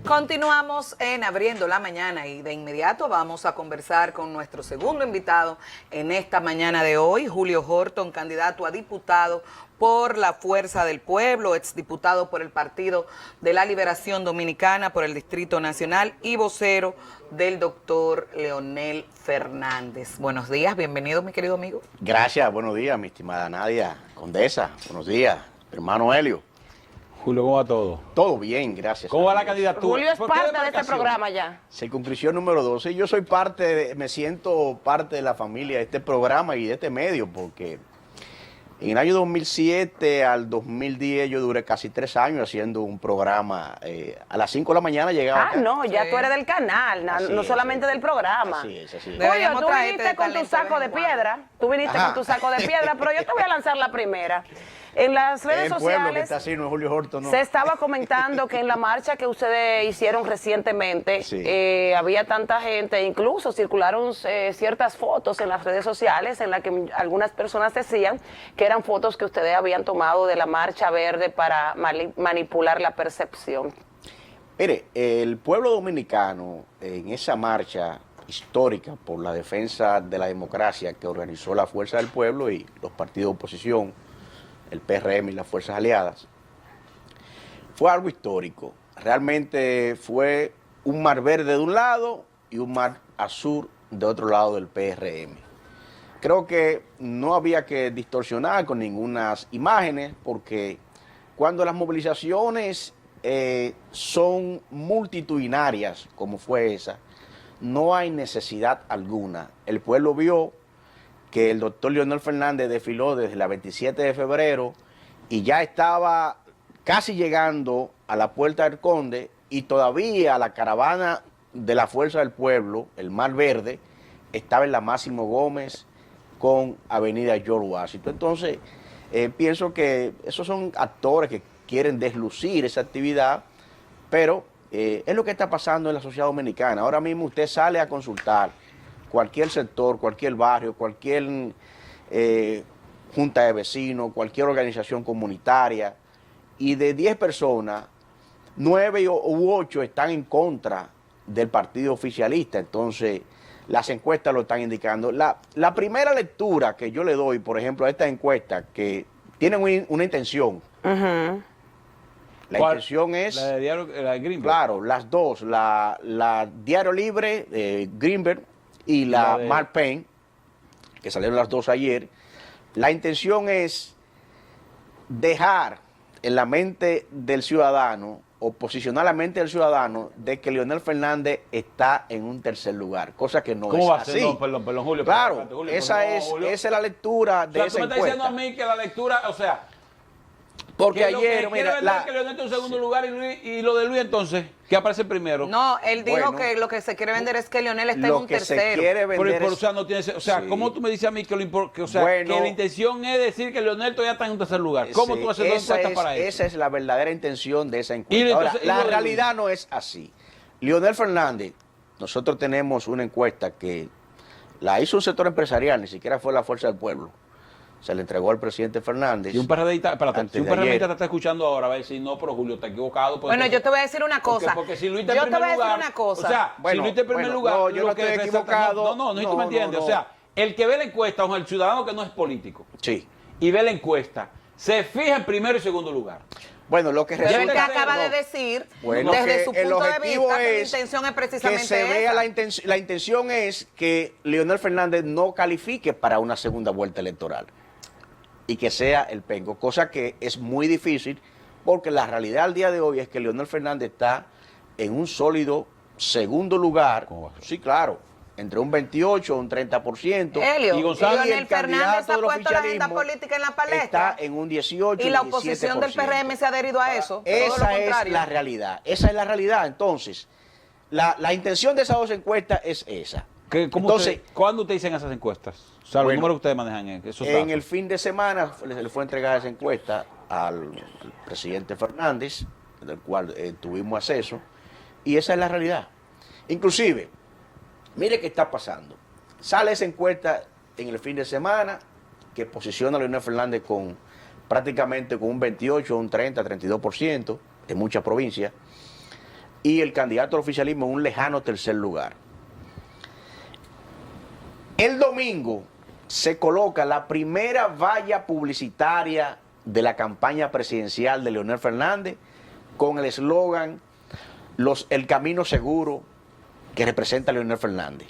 Continuamos en Abriendo la Mañana y de inmediato vamos a conversar con nuestro segundo invitado en esta mañana de hoy, Julio Horton, candidato a diputado por la Fuerza del Pueblo, exdiputado por el Partido de la Liberación Dominicana por el Distrito Nacional y vocero del doctor Leonel Fernández. Buenos días, bienvenido mi querido amigo. Gracias, buenos días mi estimada Nadia, condesa, buenos días, hermano Helio. Julio, ¿cómo va todo? Todo bien, gracias. ¿Cómo va la candidatura? Julio es parte de este programa ya. Circunscripción número 12. Yo soy me siento parte de la familia de este programa y de este medio, porque en el año 2007 al 2010 yo duré casi 3 años haciendo un programa. A las 5 de la mañana llegaba acá. No, ya tú eres del canal, no solamente del programa. Así es. Julio, tú viniste con tu saco de piedra. Tú viniste con tu saco de piedra, pero yo te voy a lanzar la primera. En las redes el pueblo sociales que está así, no es Julio Horton, no. Se estaba comentando que en la marcha que ustedes hicieron recientemente había tanta gente, incluso circularon ciertas fotos en las redes sociales en las que algunas personas decían que eran fotos que ustedes habían tomado de la Marcha Verde para manipular la percepción. Mire, el pueblo dominicano en esa marcha histórica por la defensa de la democracia que organizó la Fuerza del Pueblo y los partidos de oposición, el PRM y las fuerzas aliadas, fue algo histórico. Realmente fue un mar verde de un lado y un mar azul de otro lado del PRM. Creo que no había que distorsionar con ninguna imágenes, porque cuando las movilizaciones son multitudinarias, como fue esa, no hay necesidad alguna. El pueblo vio que el doctor Leonel Fernández desfiló desde la 27 de febrero y ya estaba casi llegando a la Puerta del Conde y todavía la caravana de la Fuerza del Pueblo, el Mar Verde, estaba en la Máximo Gómez con Avenida George Washington. Entonces, pienso que esos son actores que quieren deslucir esa actividad, pero es lo que está pasando en la sociedad dominicana. Ahora mismo usted sale a consultar cualquier sector, cualquier barrio, cualquier junta de vecinos, cualquier organización comunitaria, y de 10 personas, 9 u 8 están en contra del partido oficialista. Entonces, las encuestas lo están indicando. La primera lectura que yo le doy, por ejemplo, a estas encuestas, que tienen una intención. La intención es... La de Diario, la de Greenberg. Claro, las dos, la Diario Libre, Greenberg, y la Mark Payne, que salieron las dos ayer. La intención es dejar en la mente del ciudadano, o posicionar la mente del ciudadano, de que Leonel Fernández está en un tercer lugar, cosa que no es así. ¿Cómo va a ser? No, perdón, Julio. Claro, Julio, esa es la lectura de esa encuesta. Tú me estás diciendo a mí que la lectura, o sea... Porque ayer, mira, que Leonel está en segundo lugar y lo de Luis entonces, que aparece primero. No, él dijo que lo que se quiere vender es que Leonel está en un tercero. O sea, no tiene, ¿cómo tú me dices a mí que que la intención es decir que Leonel todavía está en un tercer lugar? ¿Cómo tú haces dos encuestas para eso? Esa es la verdadera intención de esa encuesta. Ahora, la realidad no es así. Leonel Fernández, nosotros tenemos una encuesta que la hizo un sector empresarial, ni siquiera fue la Fuerza del Pueblo. Se le entregó al presidente Fernández. Y un PRDista, te está escuchando ahora, va a decir, no, pero Julio, está equivocado. Pues, bueno, yo te voy a decir una cosa. Porque si Luis está en primer lugar, o sea, si Luis está en primer lugar, no, yo no estoy equivocado. No, tú me entiendes. O sea, el que ve la encuesta, o el ciudadano que no es político, sí, y ve la encuesta, se fija en primero y segundo lugar. Bueno, lo que resulta... Pero él acaba de decir, desde su punto de vista, que la intención es precisamente que se vea la intención es que Leonel Fernández no califique para una segunda vuelta electoral y que sea el penco, cosa que es muy difícil, porque la realidad al día de hoy es que Leonel Fernández está en un sólido segundo lugar. Sí, claro, entre un 28 o un 30%. Helio, y Leonel Fernández ha puesto la agenda política en la palestra. Está en un 18 y la oposición del PRM se ha adherido a eso. Esa es la realidad. Esa es la realidad. Entonces, la intención de esas dos encuestas es esa. Entonces, ¿cuándo te dicen esas encuestas? O sea, los números que ustedes manejan en el fin de semana le fue entregada esa encuesta al presidente Fernández, del cual tuvimos acceso, y esa es la realidad. Inclusive, mire qué está pasando. Sale esa encuesta en el fin de semana que posiciona a Leonel Fernández con prácticamente con un 28, un 30, 32% en muchas provincias. y el candidato al oficialismo en un lejano tercer lugar. El domingo se coloca la primera valla publicitaria de la campaña presidencial de Leonel Fernández con el eslogan "El camino seguro", que representa a Leonel Fernández.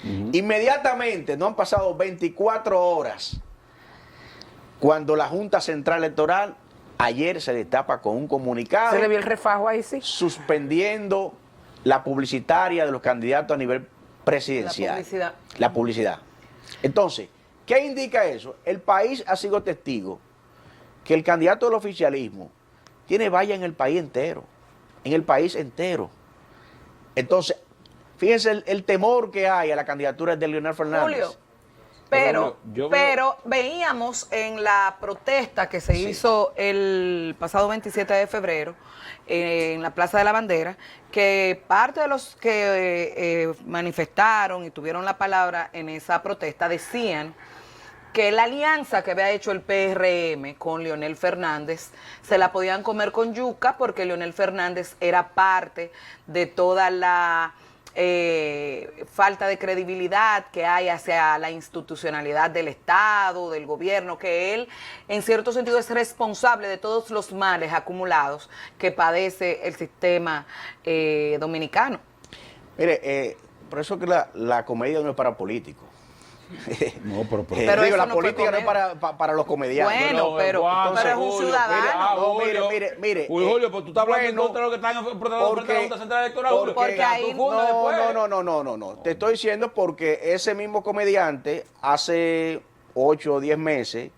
Inmediatamente, no han pasado 24 horas, cuando la Junta Central Electoral ayer se destapa con un comunicado. ¿Se le vio el refajo ahí, sí? Suspendiendo la publicitaria de los candidatos a nivel presidencial. La publicidad. Entonces, ¿qué indica eso? El país ha sido testigo que el candidato del oficialismo tiene valla en el país entero. En el país entero. Entonces, fíjense el temor que hay a la candidatura de Leonel Fernández. Julio, pero veíamos en la protesta que se hizo el pasado 27 de febrero en la Plaza de la Bandera, que parte de los que manifestaron y tuvieron la palabra en esa protesta decían que la alianza que había hecho el PRM con Leonel Fernández se la podían comer con yuca, porque Leonel Fernández era parte de toda la falta de credibilidad que hay hacia la institucionalidad del Estado, del gobierno, que él en cierto sentido es responsable de todos los males acumulados que padece el sistema dominicano. Mire, por eso que la comedia no es para políticos. No, pero digo, la no política no es para los comediantes. Bueno, pero es un ciudadano. Mire. Julio, pues tú estás hablando en contra de lo que están protestando frente a la Junta Central Electoral, Julio. Porque ahí no. Te estoy diciendo porque ese mismo comediante hace 8 o 10 meses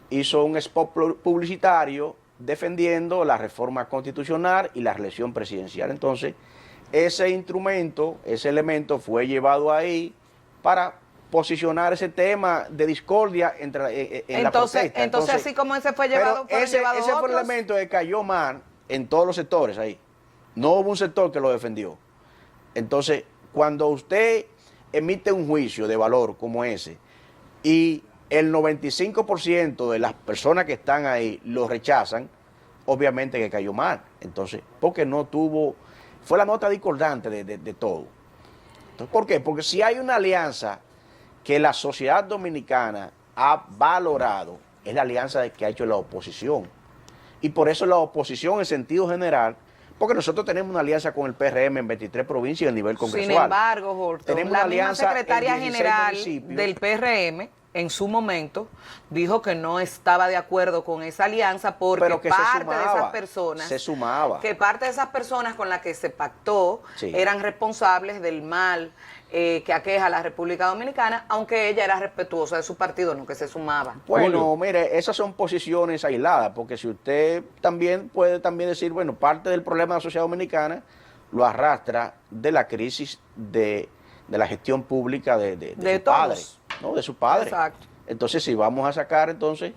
hizo un spot publicitario defendiendo la reforma constitucional y la reelección presidencial. Entonces, ese instrumento, ese elemento fue llevado ahí para posicionar ese tema de discordia en la protesta. Entonces, así como ese fue llevado, ese fue el elemento que cayó mal en todos los sectores ahí. No hubo un sector que lo defendió. Entonces, cuando usted emite un juicio de valor como ese y el 95% de las personas que están ahí lo rechazan, obviamente que cayó mal. Entonces, porque no tuvo, fue la nota discordante de todo. Entonces, ¿por qué? Porque si hay una alianza que la sociedad dominicana ha valorado, es la alianza que ha hecho la oposición. Y por eso la oposición en sentido general, porque nosotros tenemos una alianza con el PRM en 23 provincias a nivel congresual. Sin embargo, Horton, tenemos la una misma alianza secretaria general del PRM en su momento dijo que no estaba de acuerdo con esa alianza porque que parte de esas personas que parte de esas personas con las que se pactó eran responsables del mal que aqueja a la República Dominicana, aunque ella era respetuosa de su partido, no que se sumaba. Bueno, mire, esas son posiciones aisladas, porque si usted también puede decir, bueno, parte del problema de la sociedad dominicana lo arrastra de la crisis de la gestión pública de su padre, ¿no? De su padre. Exacto. Entonces, si vamos a sacar, entonces,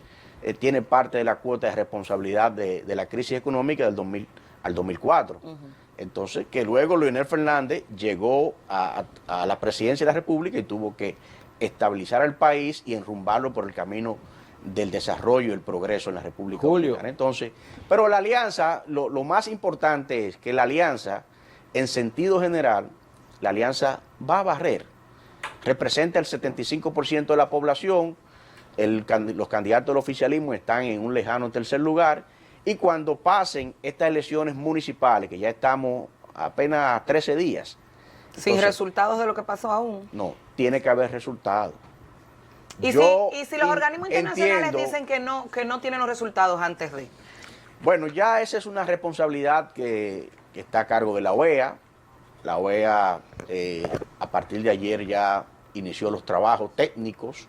tiene parte de la cuota de responsabilidad de la crisis económica del 2000 al 2004. Entonces, que luego Leonel Fernández llegó a la presidencia de la República y tuvo que estabilizar al país y enrumbarlo por el camino del desarrollo y el progreso en la República Dominicana. Entonces, pero la alianza, lo más importante es que la alianza, en sentido general, la alianza va a barrer. Representa el 75% de la población, los candidatos del oficialismo están en un lejano tercer lugar, y cuando pasen estas elecciones municipales, que ya estamos apenas a 13 días. Sin resultados de lo que pasó aún. No, tiene que haber resultados. ¿Y si los organismos internacionales dicen que no tienen los resultados antes de? Bueno, ya esa es una responsabilidad que está a cargo de la OEA. La OEA a partir de ayer ya inició los trabajos técnicos.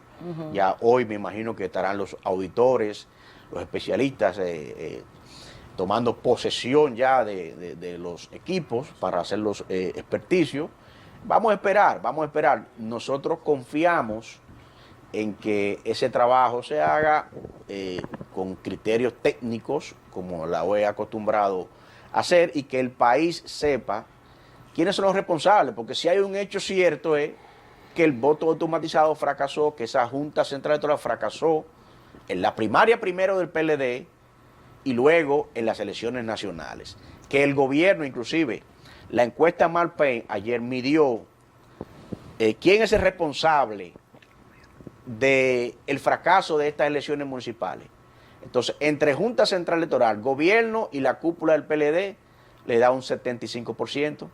Ya hoy me imagino que estarán los auditores, los especialistas tomando posesión ya de los equipos para hacer los experticios. Vamos a esperar. Nosotros confiamos en que ese trabajo se haga con criterios técnicos, como la OEA ha acostumbrado a hacer, y que el país sepa quiénes son los responsables, porque si hay un hecho cierto es que el voto automatizado fracasó, que esa Junta Central Electoral fracasó en la primaria primero del PLD y luego en las elecciones nacionales. que el gobierno, inclusive, la encuesta Malpen ayer midió quién es el responsable del fracaso de estas elecciones municipales. Entonces, entre Junta Central Electoral, gobierno y la cúpula del PLD, le da un 75%.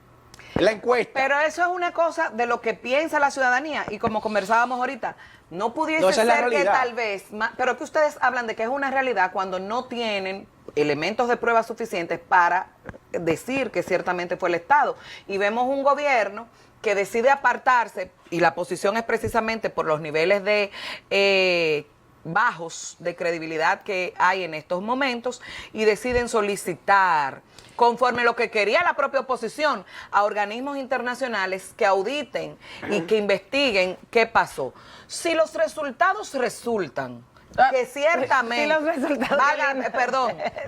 La encuesta. Pero eso es una cosa de lo que piensa la ciudadanía, y como conversábamos ahorita, no pudiese esa es la ser que realidad. tal vez, pero que ustedes hablan de que es una realidad cuando no tienen elementos de prueba suficientes para decir que ciertamente fue el Estado. Y vemos un gobierno que decide apartarse, y la posición es precisamente por los niveles de bajos de credibilidad que hay en estos momentos, y deciden solicitar, conforme lo que quería la propia oposición, a organismos internacionales que auditen y que investiguen qué pasó. Si los resultados resultan, que ciertamente, si los resultados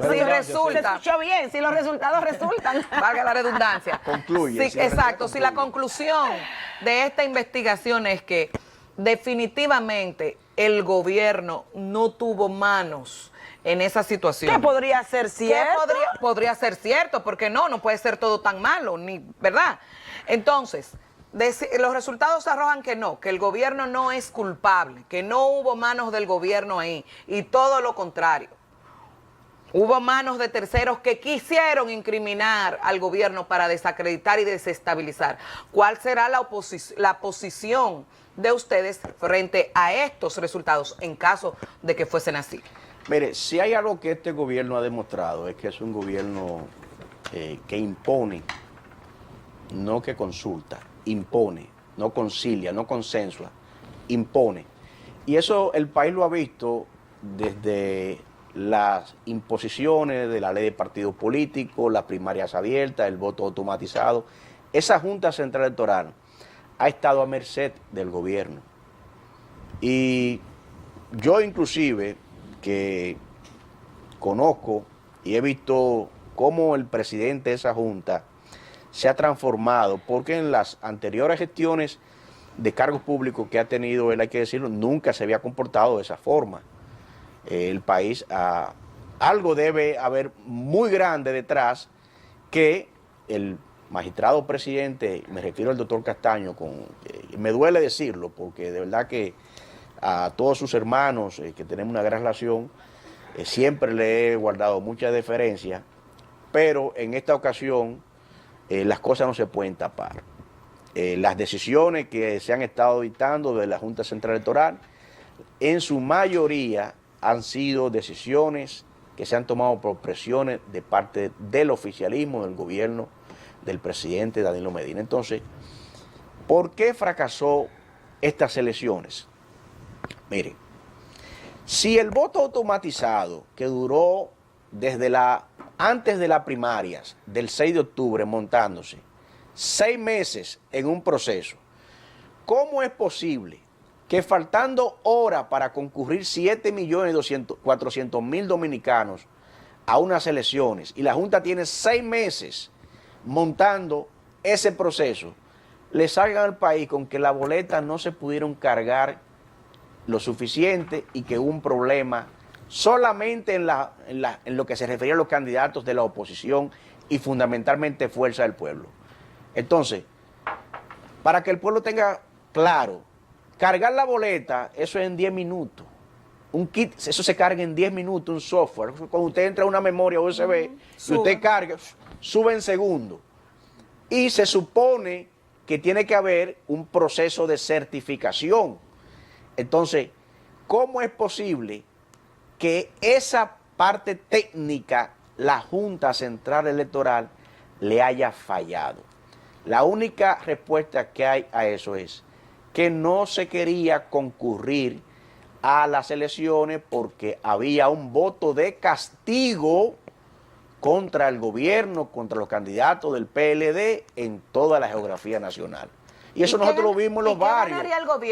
si resulta, se escuchó bien, si los resultados resultan, valga la redundancia, concluye. Sí, exacto, si la conclusión de esta investigación es que definitivamente el gobierno no tuvo manos en esa situación. ¿qué podría ser cierto? Podría ser cierto, porque no puede ser todo tan malo, ni, ¿verdad? Entonces, los resultados arrojan que no, que el gobierno no es culpable, que no hubo manos del gobierno ahí, y todo lo contrario. Hubo manos de terceros que quisieron incriminar al gobierno para desacreditar y desestabilizar. ¿Cuál será la posición de ustedes frente a estos resultados en caso de que fuesen así? Mire, si hay algo que este gobierno ha demostrado es que es un gobierno que impone, no que consulta, impone, no concilia, no consensua, impone. Y eso el país lo ha visto desde las imposiciones de la ley de partidos políticos, las primarias abiertas, el voto automatizado. Esa Junta Central Electoral ha estado a merced del gobierno. Y yo inclusive, que conozco y he visto cómo el presidente de esa Junta se ha transformado, porque en las anteriores gestiones de cargos públicos que ha tenido él, hay que decirlo, nunca se había comportado de esa forma. El país, algo debe haber muy grande detrás que el magistrado presidente, me refiero al doctor Castaño, me duele decirlo, porque de verdad que a todos sus hermanos, que tenemos una gran relación, siempre le he guardado mucha deferencia, pero en esta ocasión las cosas no se pueden tapar. Las decisiones que se han estado dictando de la Junta Central Electoral, en su mayoría han sido decisiones que se han tomado por presiones de parte del oficialismo, del gobierno del presidente Danilo Medina. Entonces, ¿por qué fracasó estas elecciones? Mire, si el voto automatizado que duró desde antes de las primarias del 6 de octubre montándose, 6 meses en un proceso, ¿cómo es posible que faltando horas para concurrir 7.400.000 dominicanos a unas elecciones y la Junta tiene 6 meses montando ese proceso, le salgan al país con que las boletas no se pudieron cargar lo suficiente y que hubo un problema solamente en lo que se refería a los candidatos de la oposición y fundamentalmente Fuerza del Pueblo? Entonces, para que el pueblo tenga claro, cargar la boleta, eso es en 10 minutos. Un kit, eso se carga en 10 minutos, un software. Cuando usted entra a una memoria USB y usted carga, sube en segundos. Y se supone que tiene que haber un proceso de certificación. Entonces, ¿cómo es posible que esa parte técnica la Junta Central Electoral le haya fallado? La única respuesta que hay a eso es que no se quería concurrir a las elecciones porque había un voto de castigo contra el gobierno, contra los candidatos del PLD en toda la geografía nacional. Y eso nosotros lo vimos en los barrios.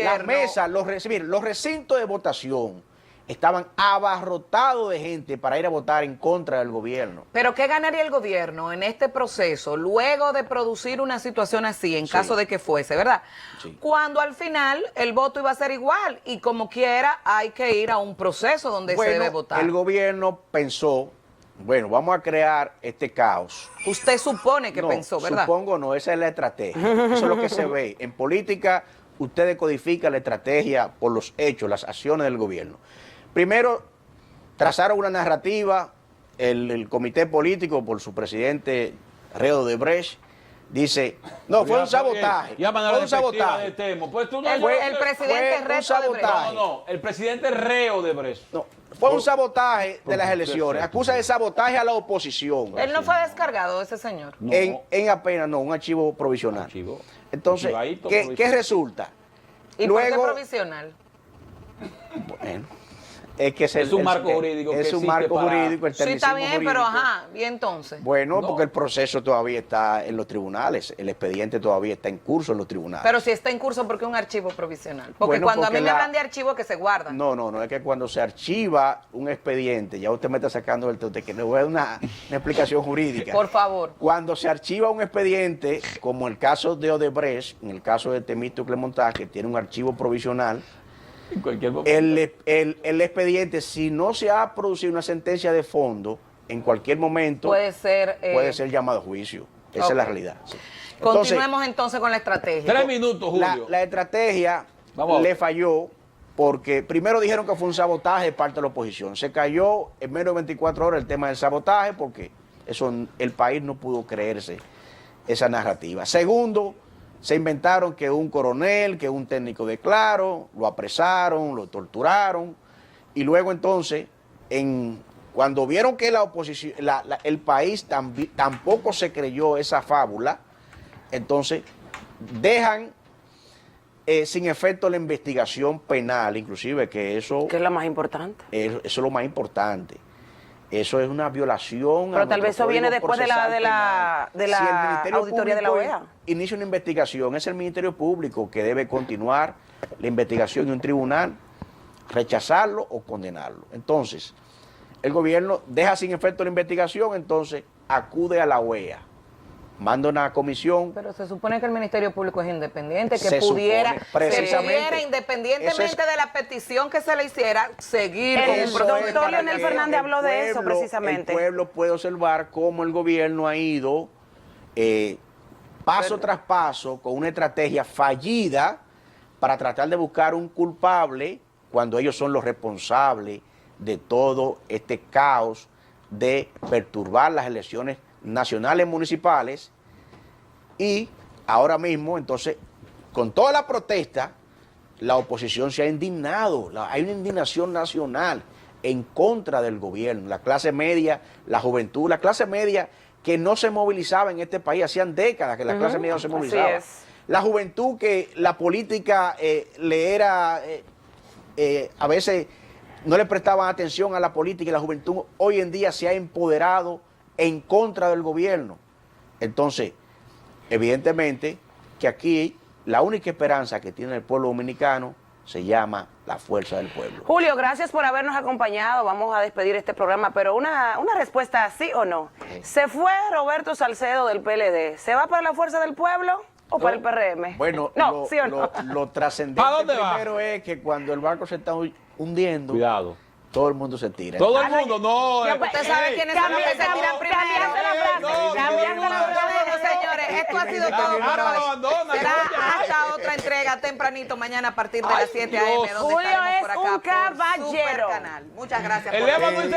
Las mesas, los recintos de votación estaban abarrotados de gente para ir a votar en contra del gobierno. Pero ¿qué ganaría el gobierno en este proceso luego de producir una situación así, en caso de que fuese, verdad? Sí. Cuando al final el voto iba a ser igual y como quiera hay que ir a un proceso donde se debe votar. El gobierno pensó, Bueno, vamos a crear este caos. Usted supone que No, pensó, ¿verdad? Supongo no, esa es la estrategia. Eso es lo que se ve. En política, usted decodifica la estrategia por los hechos, las acciones del gobierno. Primero, trazaron una narrativa, el comité político, por su presidente Reo Odebrecht, dice, no, fue un sabotaje. Fue un sabotaje. El presidente fue Reo un sabotaje. No, el presidente Reo Odebrecht. No, fue un sabotaje de las elecciones. Acusa de sabotaje a la oposición. Él no fue descargado, ese señor. No. En apenas, no, un archivo provisional. Archivo. Entonces, Archivadito, ¿qué provisional. resulta? ¿Y por qué provisional? Bueno, es que Es un marco jurídico que es un existe marco para- jurídico, el Sí, está tecnicismo bien, jurídico. pero ajá, ¿y entonces? Bueno, No. porque el proceso todavía está en los tribunales, el expediente todavía está en curso en los tribunales. Pero si está en curso, ¿por qué un archivo provisional? Porque Bueno, cuando porque a mí me la- hablan de archivo, que se guardan. No, es que cuando se archiva un expediente, ya usted me está sacando del tote, que no voy a dar una explicación jurídica. Por favor. Cuando se archiva un expediente, como el caso de Odebrecht, en el caso de Temístocle Montaz, que tiene un archivo provisional, En cualquier momento. el expediente, si no se ha producido una sentencia de fondo, en cualquier momento Puede ser. puede ser llamado a juicio. Esa es la Ok. realidad. Sí. Entonces, Continuemos entonces con la estrategia. 3 minutos, Julio. la estrategia Vamos a ver. le falló porque primero dijeron que fue un sabotaje de parte de la oposición. Se cayó en menos de 24 horas el tema del sabotaje porque el país no pudo creerse esa narrativa. Segundo, se inventaron que un coronel, que un técnico de Claro, lo apresaron, lo torturaron y luego entonces, cuando vieron que la oposición, el país tampoco se creyó esa fábula, entonces dejan sin efecto la investigación penal, inclusive que eso, Que es la más importante. eso es lo más importante. Eso es una violación. Pero a tal vez nuestro eso viene Código después de la- Procesal de la- Penal. de la Si el Ministerio auditoría de la Público OEA inicia una investigación, es el Ministerio Público que debe continuar la investigación y un tribunal rechazarlo o condenarlo. Entonces, el gobierno deja sin efecto la investigación, entonces acude a la OEA, manda una comisión. Pero se supone que el Ministerio Público es independiente, que Se pudiera, supone, precisamente. que pudiera, independientemente Eso es- de la petición que se le hiciera, seguir con un El proceso de doctor Leonel investigación. Fernández habló de eso precisamente. El pueblo puede observar cómo el gobierno ha ido paso tras paso con una estrategia fallida para tratar de buscar un culpable cuando ellos son los responsables de todo este caos de perturbar las elecciones nacionales municipales. Y ahora mismo, entonces, con toda la protesta, la oposición se ha indignado, hay una indignación nacional en contra del gobierno, la clase media, la juventud, la clase media que no se movilizaba en este país, hacían décadas que la clase media no se así movilizaba. es. La juventud que la política le era, a veces no le prestaban atención a la política y la juventud hoy en día se ha empoderado en contra del gobierno. Entonces, evidentemente que aquí la única esperanza que tiene el pueblo dominicano se llama la fuerza del pueblo. Julio, gracias por habernos acompañado. Vamos a despedir este programa, pero una respuesta sí o no. ¿Se fue Roberto Salcedo del PLD? ¿Se va para la fuerza del pueblo o para el PRM? Bueno, no, ¿sí o no? lo trascendente ¿Para dónde va? primero es que cuando el barco se está hundiendo, Cuidado. todo el mundo se tira. Todo el mundo, no. Usted sabe quiénes son los que se tiran primero. Cambiaste la frase, no, cambiaste la no, frase. Bueno, señores, esto ha sido todo por Ahora lo hoy. abandona, Será ya. hasta otra entrega tempranito mañana a partir de Ay, las 7 a.m. Dios. donde Julio estaremos es por acá un por caballero. Super Canal. Muchas gracias por Eleva venir. Luis